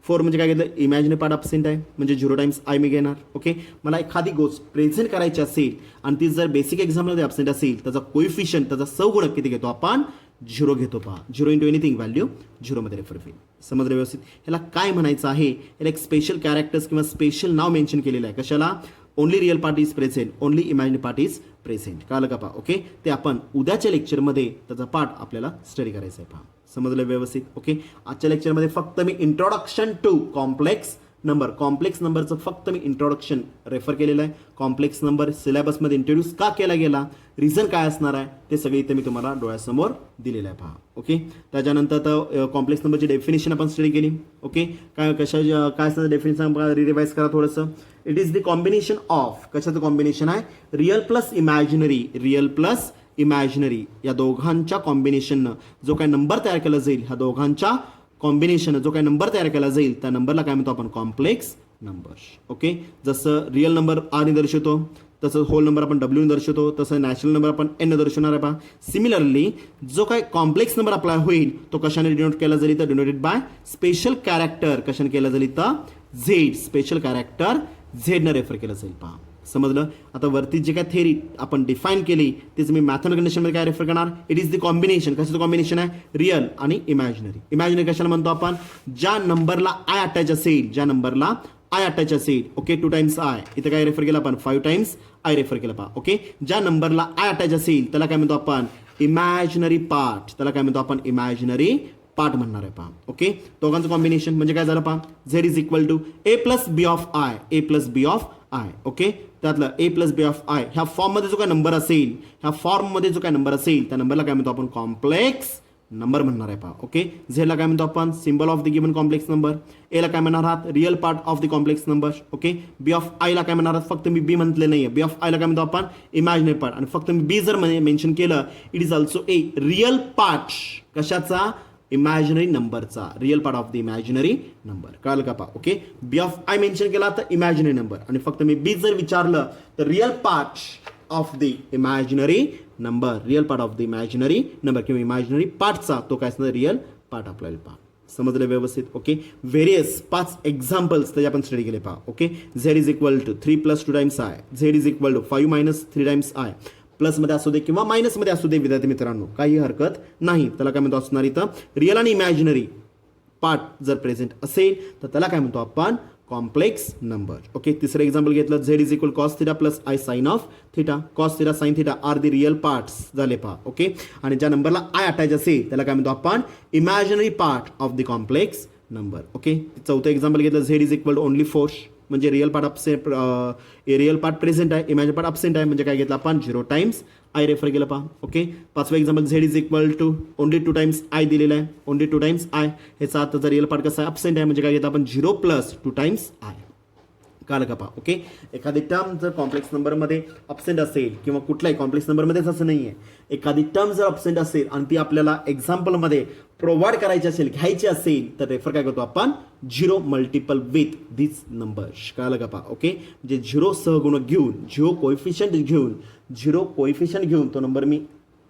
4 म्हणजे काय घेतलं इमॅजिनरी पार्ट अब्सेंट आहे म्हणजे 0 टाइम्स आय मी घेणार. ओके मला एखादी गोष्ट प्रेझेंट करायची असेल आणि ती जर बेसिक एक्झाममध्ये अब्सेंट असेल त्याचा कोइफिशियंट त्याचा सगुणक किती घेतो आपण झिरो घेतो पहा. झिरो इंटू एनिथिंग व्हॅल्यू झिरोमध्ये रेफर होईल. समजलं व्यवस्थित. ह्याला काय म्हणायचं आहे, याला एक स्पेशल कॅरेक्टर्स किंवा स्पेशल नाव मेन्शन केलेलं आहे. कशाला? Only real part is present, only imaginary part is present. कळलं का पहा. ओके, ते आपण उद्याच्या लेक्चरमध्ये त्याचा पार्ट आपल्याला स्टडी करायचा आहे पहा. समजलं व्यवस्थित. ओके, आजच्या लेक्चरमध्ये फक्त मी इंट्रोडक्शन टू कॉम्प्लेक्स नंबरचं फक्त मी इंट्रोडक्शन रेफर केलेलं आहे. कॉम्प्लेक्स नंबर सिलेबसमध्ये इंट्रोड्यूस का केला गेला, रिझन काय असणार आहे, ते सगळे इथे मी तुम्हाला डोळ्यासमोर दिलेलं आहे पहा. ओके, त्याच्यानंतर तर कॉम्प्लेक्स नंबरची डेफिनेशन आपण स्टडी केली. ओके, काय असणार डेफिनेशन रिवाइज करा थोडंसं. It is the combination of, कशाचं कॉम्बिनेशन आहे, रिअल प्लस इमॅजिनरी या दोघांच्या कॉम्बिनेशननं जो काही नंबर तयार केला जाईल, ह्या दोघांच्या कॉम्बिनेशन जो काही नंबर तयार केला जाईल त्या नंबरला काय म्हणतो आपण, कॉम्प्लेक्स नंबर. ओके, जसं रिअल नंबर आर ने दर्शवतो, तसं होल नंबर आपण डब्ल्यू ने दर्शवतो, तसं नॅचरल नंबर आपण एन ने दर्शवणार आहे पहा. सिमिलरली जो काही कॉम्प्लेक्स नंबर अप्लाय होईल तो कशाने डिनोट केला जाईल, तर डिनोटेड बाय स्पेशल कॅरेक्टर. कशाने केला जाईल, तर झेड, स्पेशल कॅरेक्टर झेडनं रेफर केलं जाईल पहा. समजलं. आता वरती जे काय थेरी आपण डिफाईन केली तेच मी मॅथमॅटिकल कंडिशनमध्ये काय रेफर करणार, इट इज द कॉम्बिनेशन. कशाचं कॉम्बिनेशन आहे, रिअल आणि इमॅजिनरी कशाला म्हणतो आपण, ज्या नंबरला आय अटॅच असेल. ओके, 2 टाइम्स आय, इथं काय रेफर केलं आपण, 5 टाइम्स आय रेफर केलं पहा. ओके, ज्या नंबरला आय अटॅच असेल त्याला काय म्हणतो आपण, इमॅजिनरी पार्ट म्हणणार आहे पहा. ओके, दोघांचं कॉम्बिनेशन म्हणजे काय झालं पहा, Z is equal to A plus B of I. Okay, त्यातलं A plus B of I ह्या फॉर्ममध्ये जो काय नंबर असेल, त्या नंबरला काय म्हणतो आपण, कॉम्प्लेक्स नंबर म्हणणार आहे पहा. ओके, झेडला काय म्हणतो आपण, symbol of the given complex number. एला काय म्हणणार आहात, real part of the complex number. Okay, B of आयला काय म्हणणार आहात, फक्त मी बी म्हटले नाहीये, बी ऑफ आयला काय म्हणतो आपण, इमॅजिनरी पार्ट. आणि फक्त मी बी जर मेन्शन केलं, it is also a real part. कशाचा, इमॅजिनरी नंबरचा, real part of the imaginary number. कळलं का पहा. Okay, B of I mention केला तर इमॅजिनरी नंबर, आणि फक्त मी बी जर विचारलं तर real part of the imaginary number किंवा इमॅजिनरी पार्टचा तो काय असणार, रिअल पार्ट आपल्याला पहा. समजलं व्यवस्थित. ओके, व्हेरियस 5 एक्झाम्पल्स त्याचे आपण स्टडी केले पहा. Okay, Z is equal to 3 + 2 times I, Z is equal to 5 - 3 times i. प्लसमध्ये असू दे किंवा मायनसमध्ये असू दे विद्यार्थी मित्रांनो, काही हरकत नाही. त्याला काय म्हणतो असणार इथं, रिअल आणि इमॅजिनरी पार्ट जर प्रेझेंट असेल तर त्याला काय म्हणतो आपण, कॉम्प्लेक्स नंबर. ओके, तिसरं एक्झाम्पल घेतलं, Z is equal cos theta plus I sine of theta. Cos theta sine theta are the real parts झाले पहा. ओके, आणि ज्या नंबरला आय अटॅच असेल त्याला काय म्हणतो आपण, imaginary part of the complex number. Okay, चौथं एक्झाम्पल घेतलं, झेड इज इक्वल ओनली 4 म्हणजे रिअल पार्ट प्रेझेंट आहे, इमॅजिनरी पार्ट अब्सेंट आहे, म्हणजे काय घेतलं आपण, 0 टाइम्स आय रेफर केलं पहा. ओके, पाचवं example, Z is equal to only 2 times I दिलेलं आहे, ओनली 2 टाइम्स आय. ह्याचा आता रिअल पार्ट कसा आहे, अब्सेंट आहे, म्हणजे काय घेतं आपण, 0 + 2 टाइम्स आय. कळलं का पहा. ओके, एखादी टर्म जर कॉम्प्लेक्स नंबरमध्ये अब्सेंट असेल किंवा कुठल्याही कॉम्प्लेक्स नंबरमध्येच असं नाही आहे, एखादी टर्म जर अब्सेंट असेल आणि ती आपल्याला एक्झाम्पलमध्ये प्रोव्हाइड करायची असेल, घ्यायची असेल, तर रेफर काय करतो आपण, 0 मल्टिपल विथ दिस नंबर्स. कळलं का पहा. ओके, म्हणजे 0 सहगुणक घेऊन, 0 कोएफिशियंट घेऊन तो नंबर मी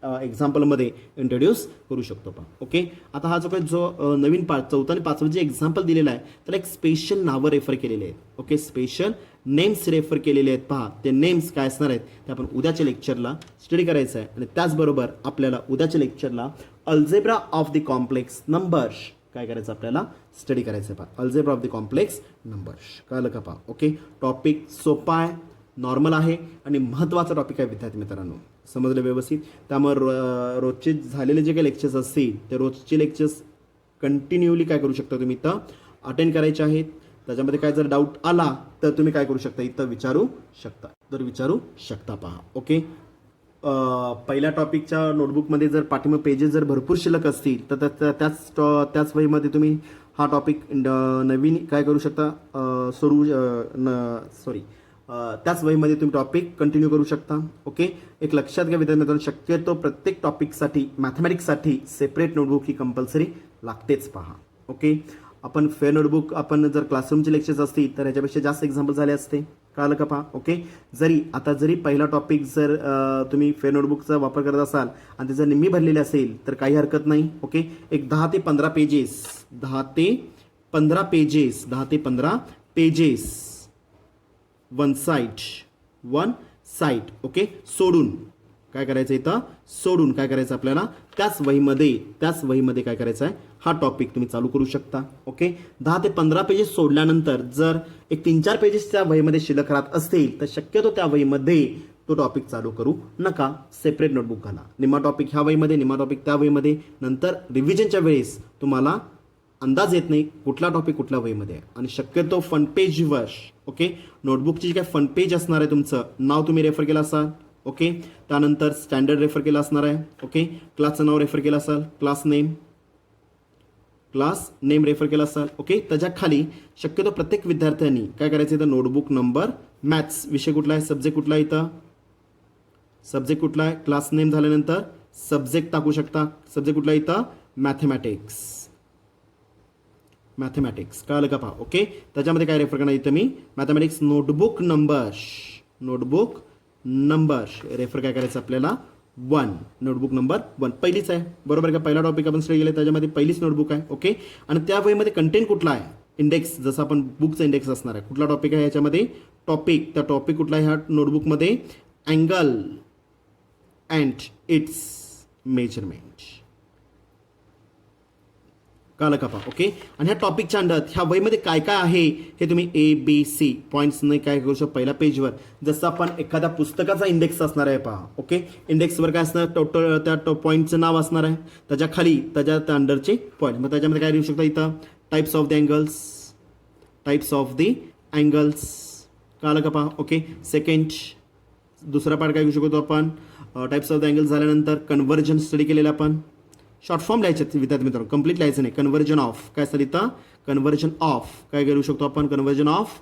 एक्झाम्पलमध्ये इंट्रोड्यूस करू शकतो पहा. ओके, आता हा जो काही नवीन पार्ट 4थं आणि 5वं जे एक्झाम्पल दिलेलं आहे त्याला एक स्पेशल नावं रेफर केलेले आहेत. ओके, स्पेशल नेम्स रेफर केलेले आहेत पहा. ते नेम्स काय असणार आहेत ते आपण उद्याच्या लेक्चरला स्टडी करायचं आहे. आणि त्याचबरोबर आपल्याला उद्याच्या लेक्चरला algebra of the complex numbers काय करायचं, आपल्याला स्टडी करायचं आहे पहा. Algebra of the complex numbers. कळलं का पहा. ओके, टॉपिक सोपा आहे, नॉर्मल आहे आणि महत्त्वाचा टॉपिक आहे विद्यार्थी मित्रांनो. समजलं व्यवस्थित. त्यामुळे रोजचे झालेले जे काही लेक्चर्स असतील ते रोजचे लेक्चर्स कंटिन्यूली काय करू शकता तुम्ही, इथं अटेंड करायचे आहेत. त्याच्यामध्ये काय जर डाऊट आला तर तुम्ही काय करू शकता, इथं विचारू शकता पहा. ओके, पहिल्या टॉपिकच्या नोटबुकमध्ये जर पाठीमागे पेजेस जर भरपूर शिल्लक असतील तर त्याच वहीमध्ये तुम्ही हा टॉपिक नवीन काय करू शकता, त्याच वहीमध्ये तुम्ही टॉपिक कंटिन्यू करू शकता. ओके, एक लक्षात घ्या विद्यार्थी मित्रांनो, शक्यतो प्रत्येक टॉपिकसाठी मॅथमॅटिक्ससाठी सेपरेट नोटबुक ही कंपल्सरी लागतेच पहा. ओके, आपण फेअर नोटबुक आपण जर क्लासरूमचे लेक्चर्स असतील तर ह्याच्यापेक्षा जास्त एक्झाम्पल झाले असते. कळलं का पहा. ओके, जरी पहिला टॉपिक जर तुम्ही फेअर नोटबुकचा वापर करत असाल आणि ते जर निम्मी भरलेले असेल तर काही हरकत नाही. ओके, एक 10 ते 15 पेजेस वन साइड. ओके, सोडून काय करायचं इथं सोडून काय करायचं आपल्याला त्याच वहीमध्ये काय करायचं आहे हा टॉपिक तुम्ही चालू करू शकता. ओके 10 ते 15 पेजेस सोडल्यानंतर जर एक 3-4 पेजेस त्या वहीमध्ये शिल्लक राहत असतील तर शक्यतो त्या वहीमध्ये तो टॉपिक चालू करू नका. सेपरेट नोटबुक घाला. निम्मा टॉपिक ह्या वहीमध्ये, निम्मा टॉपिक त्या वहीमध्ये. नंतर रिव्हिजनच्या वेळेस तुम्हाला अंदाज येत नाही कुठला टॉपिक कुठल्या वहीमध्ये आहे. आणि शक्यतो फ्रंट पेजवर ओके नोटबुकची जी काय फ्रंट पेज असणार आहे तुमचं नाव तुम्ही रेफर केलं असाल. ओके त्यानंतर स्टँडर्ड रेफर केलं असणार आहे. ओके क्लासचं नाव रेफर केलं असाल, क्लास नेम रेफर केला असाल. ओके त्याच्या खाली शक्यतो प्रत्येक विद्यार्थ्यांनी काय करायचं इथं नोटबुक नंबर मॅथ्स विषय कुठला आहे, सब्जेक्ट कुठला आहे, इथं सब्जेक्ट कुठला आहे, क्लास नेम झाल्यानंतर सब्जेक्ट टाकू शकता. सब्जेक्ट कुठला आहे इथं मॅथमॅटिक्स कळलं का पहा. ओके त्याच्यामध्ये काय रेफर करणार इथं मी मॅथमॅटिक्स नोटबुक नंबर रेफर काय करायचं आपल्याला 1 नोटबुक नंबर 1 पहिलीच आहे बरोबर का. पहिला टॉपिक आपण स्टडी केला त्याच्यामध्ये पहिलीच नोटबुक आहे. ओके आणि त्या वहीमध्ये कंटेंट कुठला आहे इंडेक्स जसं आपण बुकचा इंडेक्स असणार आहे. कुठला टॉपिक आहे याच्यामध्ये टॉपिक. त्या टॉपिक कुठला आहे ह्या नोटबुकमध्ये अँगल अँड इट्स मेजरमेंट कळलं का पहा. ओके आणि ह्या टॉपिकच्या अंडर ह्या वहीमध्ये काय काय आहे हे तुम्ही ABC पॉईंट्सने काय करू शकता. पहिल्या पेजवर जसं आपण एखाद्या पुस्तकाचा इंडेक्स असणार आहे पहा. ओके इंडेक्सवर काय असणार टोटल त्या पॉईंटचं नाव असणार आहे. त्याच्या खाली त्या अंडरचे पॉईंट. मग त्याच्यामध्ये काय लिहू शकता इथं टाईप्स ऑफ द अँगल्स कळलं का पहा. ओके सेकंड दुसरा पार्ट काय घेऊ शकतो आपण टाईप्स ऑफ द अँगल्स झाल्यानंतर कन्व्हर्जन स्टडी केलेलं आपण. शॉर्ट फॉर्म लिहायचे विद्यार्थी मित्रांनो कंप्लीट लिहायचं नाही. कन्व्हर्जन ऑफ काय असतं इथं कन्व्हर्जन ऑफ काय करू शकतो आपण conversion of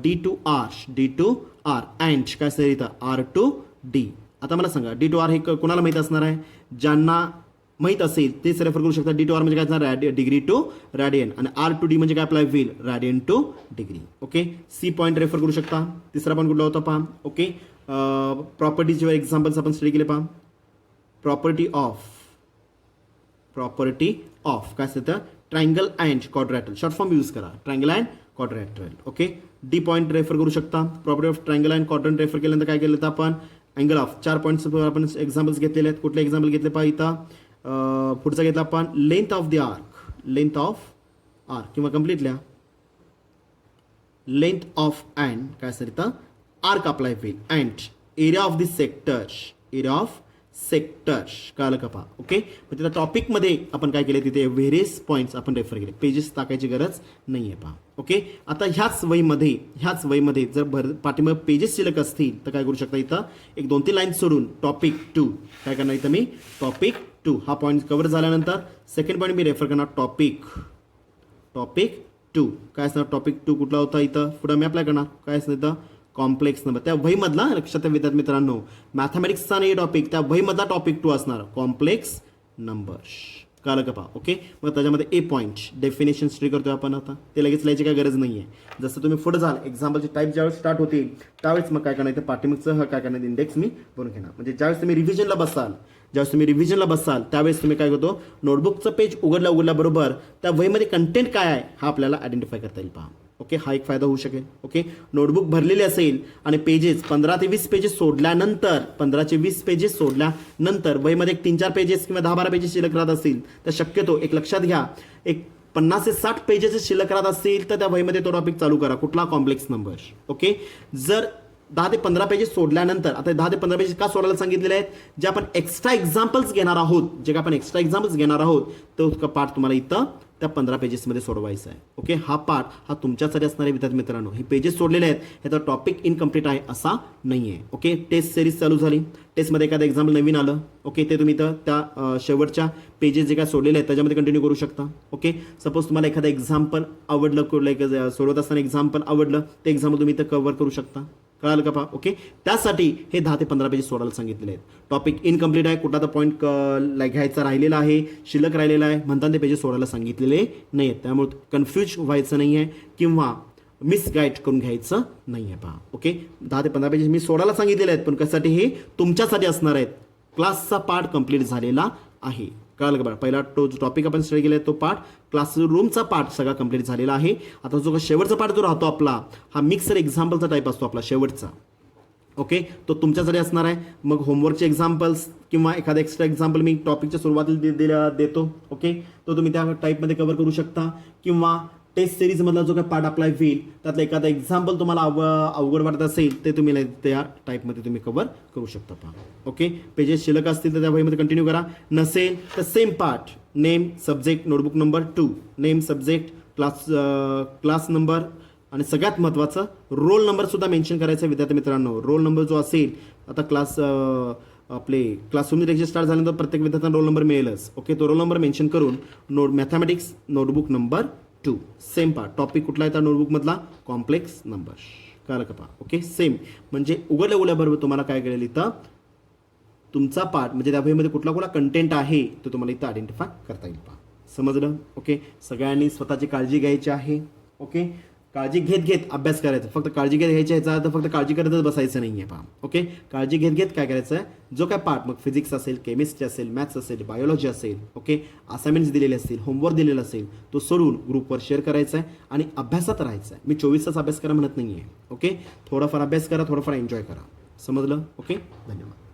D to R and काय असतं इथं R to D. आता मला सांगा D to R हे कोणाला माहीत असणार आहे ज्यांना माहीत असेल तेच रेफर करू शकता. D to R म्हणजे काय असणार डिग्री टू रॅडियन आणि R to D म्हणजे काय अप्लाय होईल radian to degree. Okay C point refer करू शकता. तिसरा पॉईंट कुठला होता पहा. ओके प्रॉपर्टीचे एक्झाम्पल्स आपण स्टडी केले पहा. प्रॉपर्टी ऑफ काय असतं triangle and quadrilateral short form use करा triangle and quadrilateral. Okay D point refer करू शकता. Property of triangle and quadrant refer केल्यानंतर काय केलं तर आपण अँगल ऑफ 4 पॉईंट्स आपण एक्झाम्पल्स घेतलेले आहेत. कुठले एक्झाम्पल घेतले पहा इथं पुढचा घेतला आपण लेंथ ऑफ आर्क किंवा कम्प्लीट लिहा लेंथ ऑफ अँड काय असेल इथं आर्क अप्लाय होईल and area of the sector कळलं का पहा. ओके मग तिथं टॉपिकमध्ये आपण काय केले तिथे व्हेरियस पॉईंट्स आपण रेफर केले. पेजेस टाकायची गरज नाही आहे पहा. ओके आता ह्याच वहीमध्ये जर पाठीमागे पेजेस शिल्लक असतील तर काय करू शकता इथं एक 2-3 लाईन सोडून टॉपिक 2 काय करणार इथं मी टॉपिक 2 हा पॉईंट कव्हर झाल्यानंतर सेकंड पॉईंट मी रेफर करणार टॉपिक 2 काय असणार टॉपिक 2 कुठला होता इथं पुढे मी अप्लाय करणार काय असणार इथं कॉम्प्लेक्स नंबर. त्या वहीमधला लक्षात विद्यार्थी मित्रांनो मॅथमॅटिक्सचा नाही टॉपिक त्या वहीमधला टॉपिक 2 असणार कॉम्प्लेक्स नंबर्स कळलं का पहा. ओके मग त्याच्यामध्ये ए पॉईंट डेफिनेशन स्टडी करतोय आपण. आता ते लगेच लिहायची काय गरज नाही आहे. जसं तुम्ही पुढे जाल एक्झाम्पलची टाईप ज्यावेळेस स्टार्ट होतील त्यावेळेस मग काय करणार इथं पाठीमागचं काय करणार इंडेक्स मी बनवून घेणार. म्हणजे ज्यावेळेस तुम्ही रिव्हिजनला बसाल त्यावेळेस तुम्ही काय करतो नोटबुकचं पेज उघडला बरोबर त्या वहीमध्ये कंटेंट काय आहे हा आपल्याला आयडेंटिफाय करता येईल पहा. ओके हा एक फायदा होऊ शकेल. ओके नोटबुक भरलेली असेल आणि पेजेस 15 ते 20 पेजेस सोडल्यानंतर वहीमध्ये एक 3-4 पेजेस किंवा 10-12 पेजेस शिल्लक राहत असतील तर शक्यतो एक लक्षात घ्या एक 50 ते 60 पेजेस शिल्लक राहत असतील तर त्या वहीमध्ये तो टॉपिक चालू करा कुठला कॉम्प्लेक्स नंबर. ओके जर 10 ते 15 पेजेस सोडल्यानंतर आता 10 ते 15 पेजेस का सोडायला सांगितलेले आहेत जे आपण एक्स्ट्रा एक्झाम्पल्स घेणार आहोत तो पार्ट तुम्हाला इथं त्या 15 पेजेसमध्ये सोडवायचा आहे. ओके हा पार्ट हा तुमच्यासाठी असणार आहे विद्यार्थी मित्रांनो. हे पेजेस सोडलेले आहेत ह्याचा टॉपिक इनकम्प्लीट आहे असा नाही आहे. ओके टेस्ट सिरीज चालू झाली टेस्टमध्ये एखादं एक्झाम्पल नवीन आलं ओके ते तुम्ही तर त्या शेवटच्या पेजेस जे काय सोडलेले आहेत त्याच्यामध्ये कंटिन्यू करू शकता. ओके सपोज तुम्हाला एखादं एक्झाम्पल आवडलं कुठलं सोडवत असताना एक्झाम्पल आवडलं ते एक्झाम्पल तुम्ही इथं कव्हर करू शकता कळालं का पहा. ओके त्यासाठी हे 10 ते 15 पेजेस सोडायला सांगितलेले आहेत. टॉपिक इनकम्प्लीट आहे कुठला तर पॉईंट घ्यायचा राहिलेला आहे शिल्लक राहिलेला आहे म्हणताना ते पेजेस सोडायला सांगितलेले नाही आहेत. त्यामुळे कन्फ्यूज व्हायचं नाही आहे किंवा मिसगाईड करून घ्यायचं नाही आहे पहा. ओके 10 ते 15 पेजेस मी सोडायला सांगितलेले आहेत पण कशासाठी हे तुमच्यासाठी असणार आहेत. क्लासचा पार्ट कंप्लीट झालेला आहे कळालं का बघा. पहिला तो जो टॉपिक आपण स्टडी केला तो पार्ट क्लासरूमचा पार्ट सगळा कंप्लीट झालेला आहे. आता जो शेवटचा पार्ट जो राहतो आपला हा मिक्सर एक्झाम्पलचा टाईप असतो आपला शेवटचा. ओके, तो तुमच्यासाठी असणार आहे. मग होमवर्कचे एक्झाम्पल्स किंवा एखादा एक्स्ट्रा एक्झाम्पल मी टॉपिकच्या सुरुवातीला देतो. ओके, तो तुम्ही त्या टाईपमध्ये कव्हर करू शकता. किंवा टेस्ट सिरीजमधला जो काही पार्ट अप्लाय होईल त्यातलं एखादा एक्झाम्पल तुम्हाला अवघड वाटत असेल ते तुम्ही त्या टाईपमध्ये तुम्ही कव्हर करू शकता. पहा, ओके, पेजेस शिल्लक असतील तर त्या वहीमध्ये कंटिन्यू करा. नसेल तर same part, name, subject, notebook number 2, name, subject, class number आणि सगळ्यात महत्त्वाचं रोल नंबर सुद्धा मेन्शन करायचा विद्यार्थी मित्रांनो. रोल नंबर जो असेल, आता आपले क्लासरूम लेक्चर स्टार्ट झाल्यानंतर प्रत्येक विद्यार्थ्यांना रोल नंबर मिळेलच. ओके, तो रोल नंबर मेन्शन करून mathematics notebook number 2, same part, topic कुठला आहे त्या नोटबुकमधला, कॉम्प्लेक्स नंबर. कळलं का? पहा, ओके, सेम म्हणजे उघडल्याबरोबर तुम्हाला काय कळेल इथं तुमचा पार्ट म्हणजे त्या वहीमध्ये कुठला कंटेंट आहे तो तुम्हाला इथं आयडेंटिफाय करता येईल. पहा, समजलं? ओके, सगळ्यांनी स्वतःची काळजी घ्यायची आहे. ओके, काळजी घेत अभ्यास करायचा. फक्त काळजी घ्यायची ह्याचा अर्थ फक्त काळजी करतच बसायचं नाही आहे. पहा, ओके, काळजी घेत काय करायचं आहे, जो काय पार्ट मग फिजिक्स असेल, केमिस्ट्री असेल, मॅथ्स असेल, बायोलॉजी असेल, ओके, असाइनमेंट्स दिलेले असतील, होमवर्क दिलेलं असेल, तो सोडून ग्रुपवर शेअर करायचा आहे आणि अभ्यासात राहायचं आहे. मी 24 तास अभ्यास करा म्हणत नाही आहे. ओके, थोडाफार अभ्यास करा, थोडाफार एन्जॉय करा. समजलं? ओके, धन्यवाद.